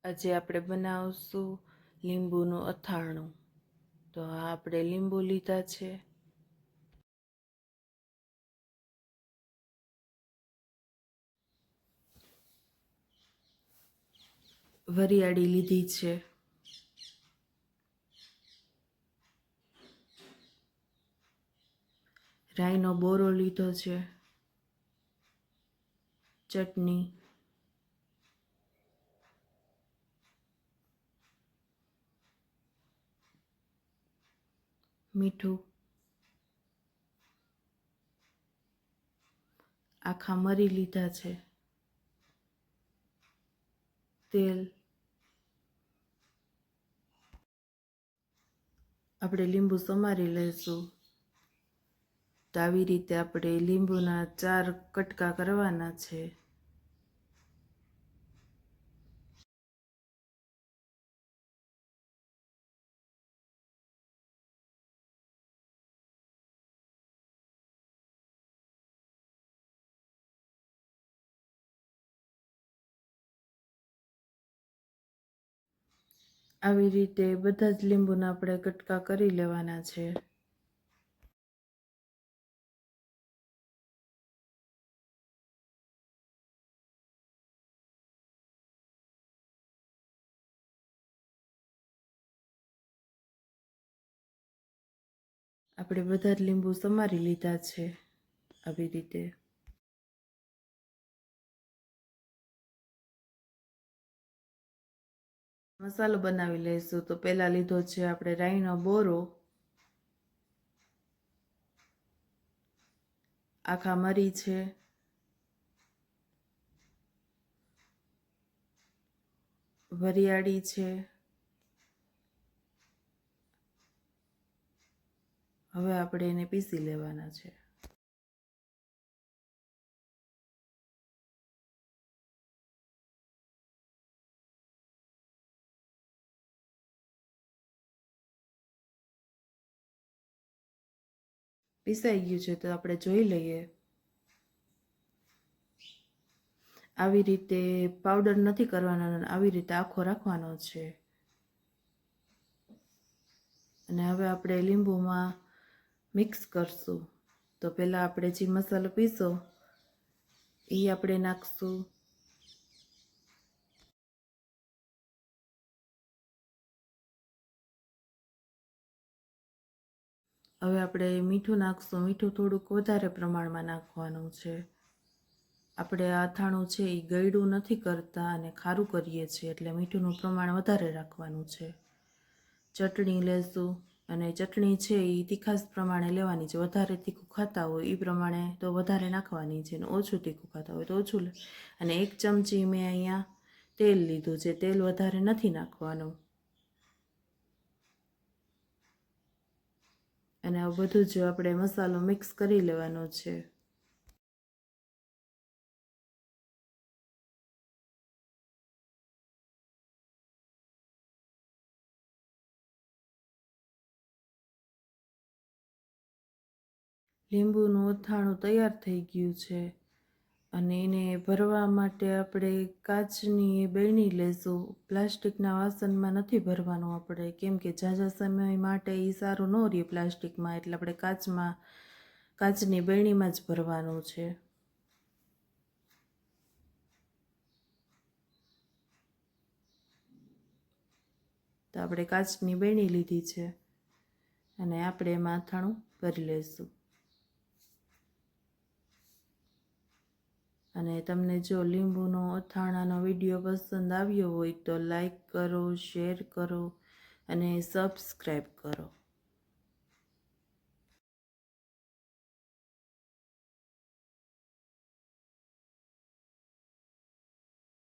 આજે આપણે બનાવશું લીંબુનું અથાણું. તો આપણે લીંબુ લીધા છે, વરિયાળી લીધી છે, રાઈનો બોરો લીધો છે, ચટણી, મીઠું, આખા મરી લીધા છે, તેલ. આપણે લીંબુ સમારી લઈશું. તો આવી રીતે આપણે લીંબુના 4 કટકા કરવાના છે. આવી રીતે બધા જ લીંબુના આપણે કટકા કરી લેવાના છે. આપણે બધા જ લીંબુ સમારી લીધા છે આવી રીતે. મસાલો બનાવી લઈશું. તો પહેલાં લીધો છે આપણે રાઈનો બોરો, આખા મરી છે, વરિયાળી છે. હવે આપણે એને પીસી લેવાના છે. પીસાઈ ગયું છે તો આપણે જોઈ લઈએ. આવી રીતે પાવડર નથી કરવાનો, આવી રીતે આખો રાખવાનો છે. અને હવે આપણે લીંબુમાં મિક્સ કરશું. તો પહેલાં આપણે જે મસાલો પીસો એ આપણે નાખશું. હવે આપણે મીઠું નાખશું. મીઠું થોડુંક વધારે પ્રમાણમાં નાખવાનું છે. આપણે આ અથાણું છે એ ગળ્યું નથી કરતા અને ખારું કરીએ છીએ, એટલે મીઠુંનું પ્રમાણ વધારે રાખવાનું છે. ચટણી લેશું, અને ચટણી છે એ તીખાસ પ્રમાણે લેવાની છે. વધારે તીખું ખાતા હોય એ પ્રમાણે તો વધારે નાખવાની છે, અને ઓછું તીખું ખાતા હોય તો ઓછું. અને 1 ચમચી મેં અહીંયા તેલ લીધું છે. તેલ વધારે નથી નાખવાનું. અને આ બધું જ આપણે મસાલો મિક્સ કરી લેવાનો છે. લીંબુનું અથાણું તૈયાર થઈ ગયું છે. અને એને ભરવા માટે આપણે કાચની બરણી લેશું. પ્લાસ્ટિકના વાસણમાં નથી ભરવાનું આપણે, કેમ કે ઝાઝા સમય માટે એ સારું ન રહે પ્લાસ્ટિકમાં, એટલે આપણે કાચની બરણીમાં જ ભરવાનું છે. તો આપણે કાચની બરણી લીધી છે, અને આપણે એમાં અથાણું ભરી લઈશું. અને તમને જો લીંબુનો અથાણાનો વિડીયો પસંદ આવ્યો હોય તો લાઈક કરો, શેર કરો અને સબસ્ક્રાઈબ કરો.